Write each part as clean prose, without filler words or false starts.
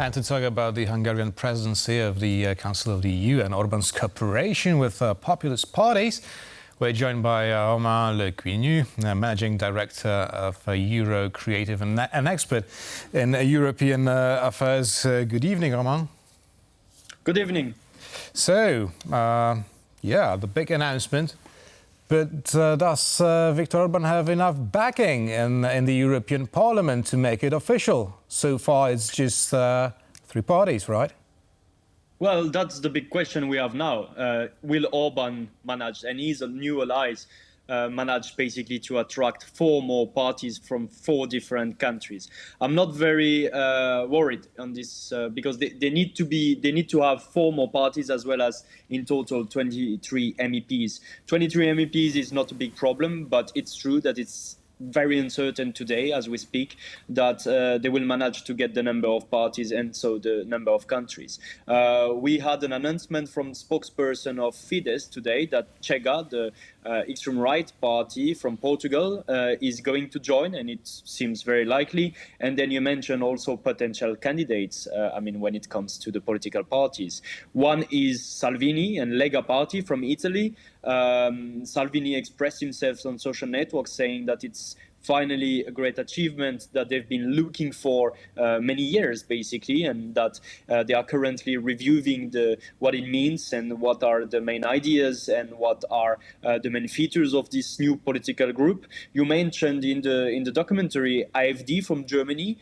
time to talk about the Hungarian presidency of the Council of the EU and Orbán's cooperation with populist parties. We're joined by Romain Le Quiniou, Managing Director of Euro Creative and an expert in European affairs. Good evening, Romain. Good evening. So, the big announcement. But does Viktor Orbán have enough backing in the European Parliament to make it official? So far, it's just three parties, right? Well, that's the big question we have now. Will Orbán manage, and his new allies manage basically to attract four more parties from four different countries? I'm not very worried on this because they need to have four more parties as well as in total 23 MEPs. 23 MEPs is not a big problem, but it's true that it's very uncertain today as we speak that they will manage to get the number of parties and so the number of countries. We had an announcement from spokesperson of FIDESZ today that Chega, the extreme right party from Portugal, is going to join, and it seems very likely. And then you mentioned also potential candidates, when it comes to the political parties. One is Salvini and Lega party from Italy. Salvini expressed himself on social networks saying that it's finally a great achievement that they've been looking for many years, basically, and that they are currently reviewing what it means and what are the main ideas and what are the main features of this new political group. You mentioned in the documentary AfD from Germany.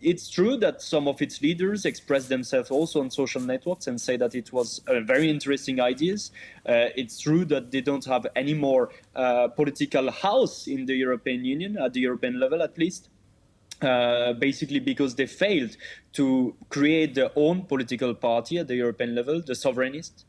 It's true that some of its leaders expressed themselves also on social networks and say that it was very interesting ideas. It's true that they don't have any more political house in the European Union, at the European level at least, basically because they failed to create their own political party at the European level, the sovereignists.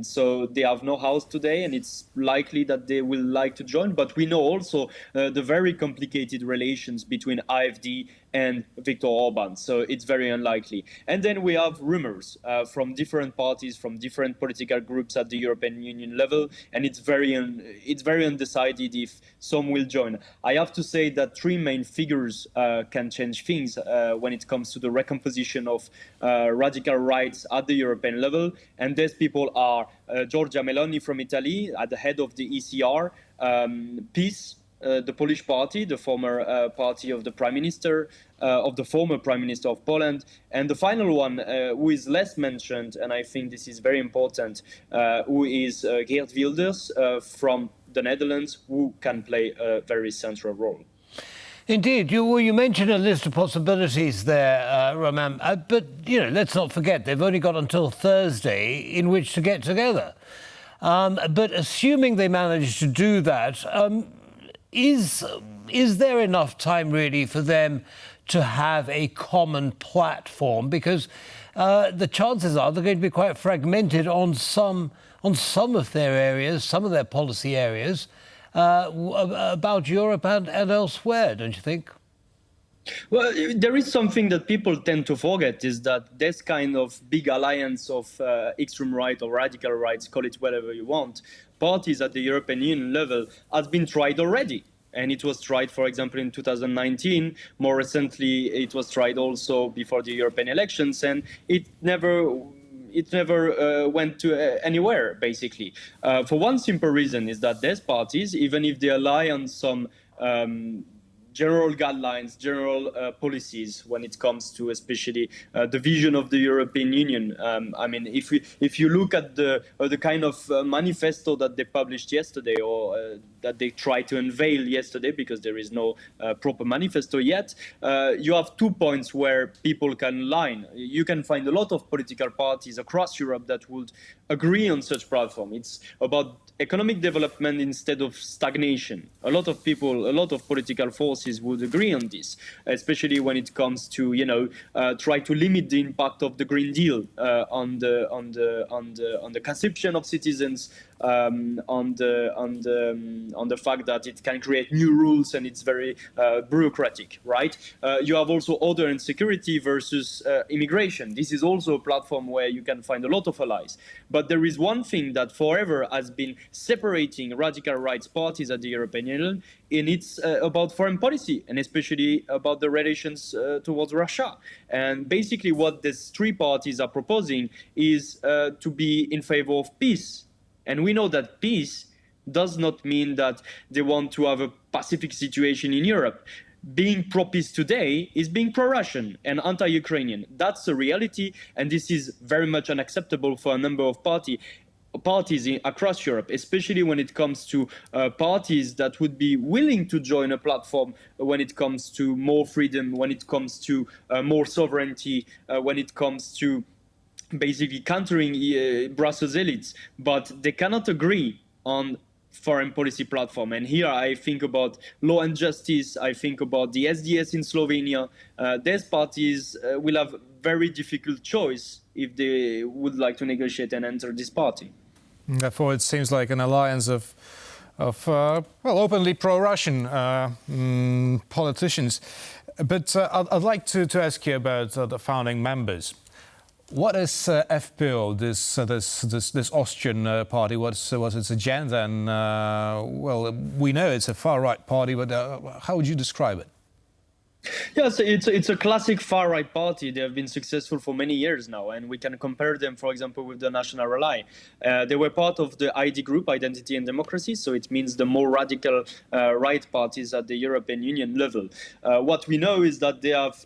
So they have no house today, and it's likely that they will like to join. But we know also the very complicated relations between AfD and Viktor Orbán, so it's very unlikely. And then we have rumors from different parties, from different political groups at the European Union level, and it's very undecided if some will join. I have to say that three main figures can change things when it comes to the recomposition of radical rights at the European level. And these people are Giorgia Meloni from Italy at the head of the ECR, PiS, the Polish party, the former party of the Prime Minister, of the former Prime Minister of Poland. And the final one, who is less mentioned, and I think this is very important, who is Geert Wilders from the Netherlands, who can play a very central role. Indeed. You mentioned a list of possibilities there, Romain, but let's not forget they've only got until Thursday in which to get together. But assuming they manage to do that, is there enough time really for them to have a common platform? Because the chances are they're going to be quite fragmented on some of their areas, some of their policy areas, about Europe and elsewhere, don't you think? Well, there is something that people tend to forget, is that this kind of big alliance of extreme right or radical rights, call it whatever you want, parties at the European Union level has been tried already. And it was tried, for example, in 2019. More recently, it was tried also before the European elections, and it never went to anywhere, basically. For one simple reason, is that these parties, even if they rely on some general guidelines, general policies when it comes to especially the vision of the European Union. If you look at the kind of manifesto that they published yesterday, or that they tried to unveil yesterday, because there is no proper manifesto yet, you have 2 points where people can align. You can find a lot of political parties across Europe that would agree on such platform. It's about economic development instead of stagnation. A lot of people, a lot of political forces would agree on this, especially when it comes to try to limit the impact of the Green Deal on the consumption of citizens, on the fact that it can create new rules and it's very bureaucratic, right? You have also order and security versus immigration. This is also a platform where you can find a lot of allies. But there is one thing that forever has been separating radical rights parties at the European Union, and it's about foreign policy. policy, and especially about the relations towards Russia. And basically what these three parties are proposing is to be in favor of peace. And we know that peace does not mean that they want to have a pacific situation in Europe. Being pro-peace today is being pro-Russian and anti-Ukrainian. That's the reality, and this is very much unacceptable for a number of parties across Europe, especially when it comes to parties that would be willing to join a platform when it comes to more freedom, when it comes to more sovereignty, when it comes to basically countering Brussels elites, but they cannot agree on foreign policy platform. And here I think about law and justice, I think about the SDS in Slovenia. These parties will have very difficult choice if they would like to negotiate and enter this party. Therefore, it seems like an alliance of openly pro-Russian politicians. But I'd like to ask you about the founding members. What is FPÖ, this Austrian party? What's its agenda? And well, we know it's a far-right party, but how would you describe it? Yes, it's a classic far-right party. They have been successful for many years now, and we can compare them, for example, with the National Rally. They were part of the ID group, Identity and Democracy, so it means the more radical right parties at the European Union level. What we know is that they have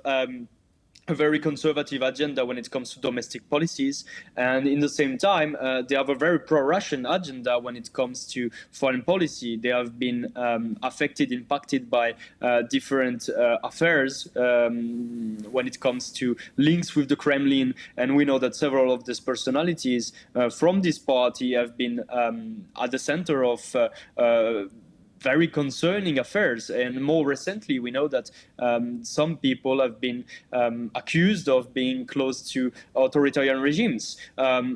a very conservative agenda when it comes to domestic policies, and in the same time they have a very pro-Russian agenda when it comes to foreign policy. They have been impacted by different affairs when it comes to links with the Kremlin, and we know that several of these personalities from this party have been at the center of very concerning affairs. And more recently, we know that some people have been accused of being close to authoritarian regimes.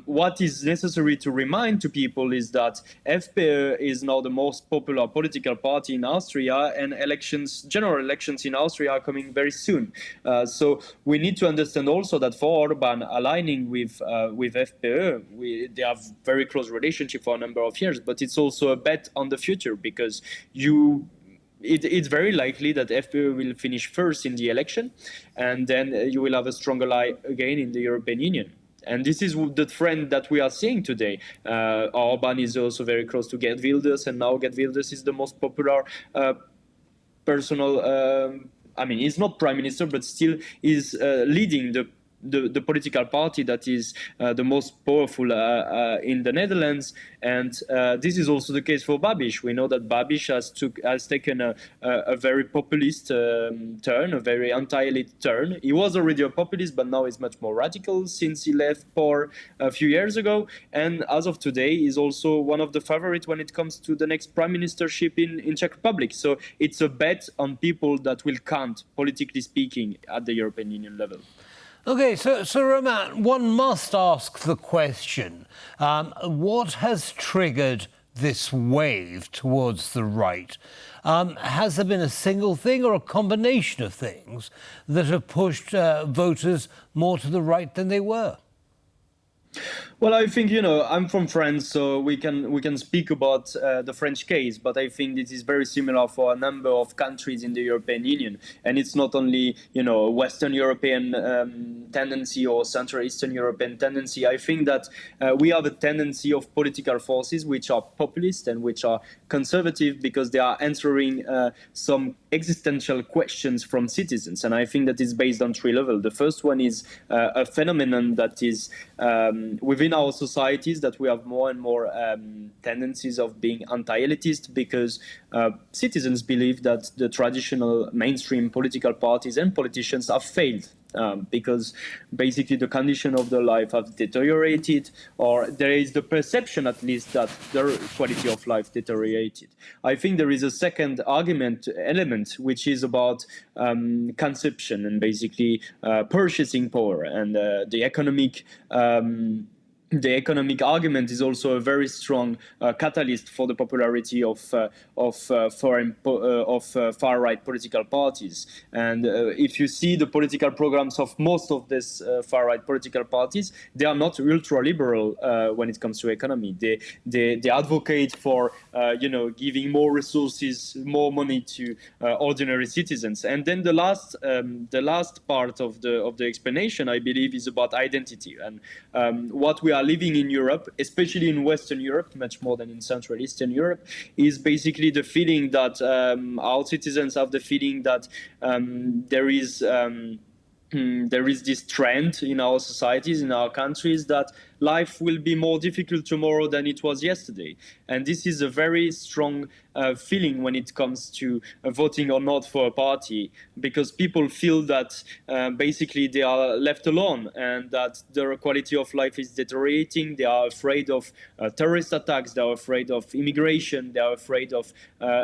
What is necessary to remind to people is that FPÖ is now the most popular political party in Austria, and general elections in Austria are coming very soon. So we need to understand also that for Orban, aligning with FPÖ, they have very close relationship for a number of years, but it's also a bet on the future, because it's very likely that FPÖ will finish first in the election, and then you will have a strong ally again in the European Union. And this is the trend that we are seeing today. Orbán is also very close to Geert Wilders, and now Geert Wilders is the most popular he's not prime minister, but still is leading the political party that is the most powerful in the Netherlands. And this is also the case for Babiš. We know that Babiš has taken a very populist turn, a very anti-elite turn. He was already a populist, but now he's much more radical since he left power a few years ago. And as of today, he's also one of the favorites when it comes to the next prime ministership in Czech Republic. So it's a bet on people that will count, politically speaking, at the European Union level. OK, so Romain, one must ask the question, what has triggered this wave towards the right? Has there been a single thing or a combination of things that have pushed voters more to the right than they were? Well, I think, I'm from France, so we can speak about the French case, but I think this is very similar for a number of countries in the European Union. And it's not only, a Western European tendency or Central Eastern European tendency. I think that we have a tendency of political forces which are populist and which are conservative because they are answering some existential questions from citizens. And I think that is based on three levels. The first one is a phenomenon that is within our societies, that we have more and more tendencies of being anti-elitist because citizens believe that the traditional mainstream political parties and politicians have failed. Because basically the condition of their life have deteriorated, or there is the perception at least that their quality of life deteriorated. I think there is a second element, which is about consumption and basically purchasing power and the economic the economic argument is also a very strong catalyst for the popularity of far-right political parties. And if you see the political programs of most of these far-right political parties, they are not ultra-liberal when it comes to economy. They advocate for giving more resources, more money to ordinary citizens. And then the last part of the explanation, I believe, is about identity and what we are living in Europe, especially in Western Europe, much more than in Central Eastern Europe, is basically the feeling that our citizens have the feeling that there is this trend in our societies, in our countries, that life will be more difficult tomorrow than it was yesterday. And this is a very strong feeling when it comes to voting or not for a party, because people feel that basically they are left alone and that their quality of life is deteriorating. They are afraid of terrorist attacks. They are afraid of immigration. They are afraid of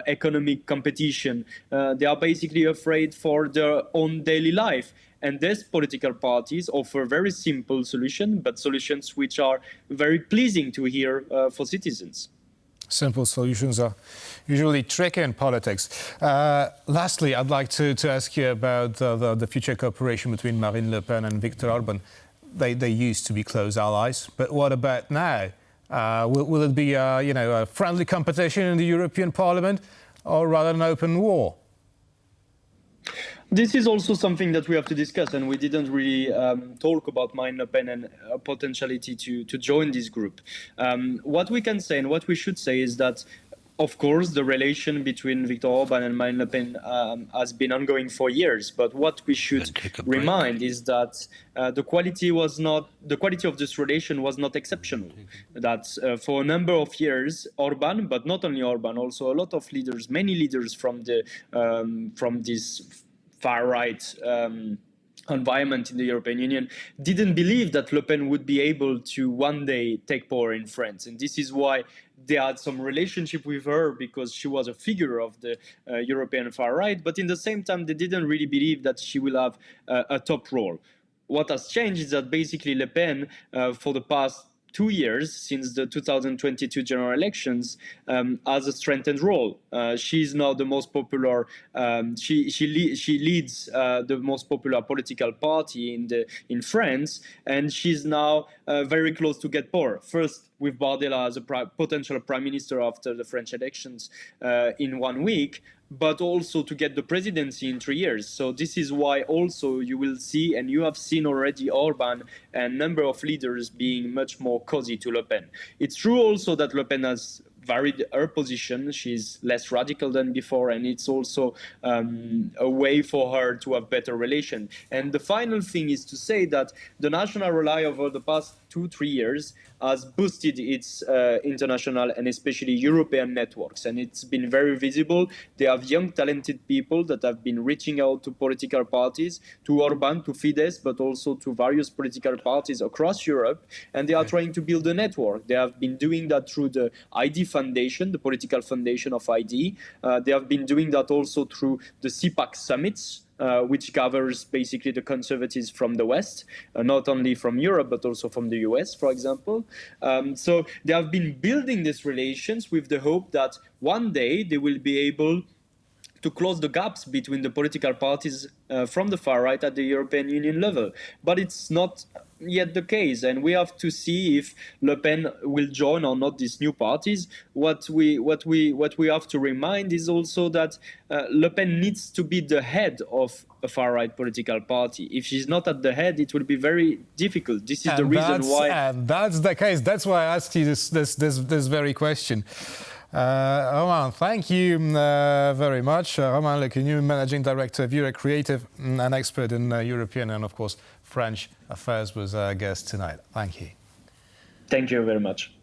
economic competition. They are basically afraid for their own daily life. And these political parties offer very simple solutions, but solutions which are very pleasing to hear for citizens. Simple solutions are usually tricky in politics. Lastly, I'd like to ask you about the future cooperation between Marine Le Pen and Viktor Orbán. They used to be close allies, but what about now? Will it be a friendly competition in the European Parliament, or rather an open war? This is also something that we have to discuss, and we didn't really talk about Marine Le Pen and potentiality to join this group. What we can say and what we should say is that, of course, the relation between Viktor Orbán and Marine Le Pen has been ongoing for years. But what we should remind is that the quality of this relation was not exceptional. That for a number of years, Orbán, but not only Orbán, also a lot of leaders, many leaders from this far-right environment in the European Union didn't believe that Le Pen would be able to one day take power in France. And this is why they had some relationship with her, because she was a figure of the European far-right. But in the same time, they didn't really believe that she will have a top role. What has changed is that basically Le Pen, for the past 2 years, since the 2022 general elections, has a strengthened role. She is now the most popular. She leads the most popular political party in France, and she's now very close to get power. First, with Bardella as a potential prime minister after the French elections in 1 week, but also to get the presidency in 3 years. So this is why also you will see, and you have seen already, Orbán and a number of leaders being much more cozy to Le Pen. It's true also that Le Pen has varied her position. She's less radical than before, and it's also a way for her to have better relation. And the final thing is to say that the National Rally over the past 2-3 years has boosted its international and especially European networks, and it's been very visible. They have young, talented people that have been reaching out to political parties, to Orbán, to FIDESZ, but also to various political parties across Europe, and they are trying to build a network. They have been doing that through the ID Foundation, the political foundation of ID. They have been doing that also through the CPAC summits, which covers basically the conservatives from the West, not only from Europe, but also from the US, for example. So they have been building these relations with the hope that one day they will be able to close the gaps between the political parties from the far right at the European Union level. But it's not yet the case, and we have to see if Le Pen will join or not these new parties. What we have to remind is also that Le Pen needs to be the head of a far-right political party. If she's not at the head, it will be very difficult. This is the reason why. And that's the case. That's why I asked you this very question. Romain, thank you very much. Romain Le Quiniou, Managing Director of Euro Creative and expert in European and, of course, French affairs, was our guest tonight. Thank you. Thank you very much.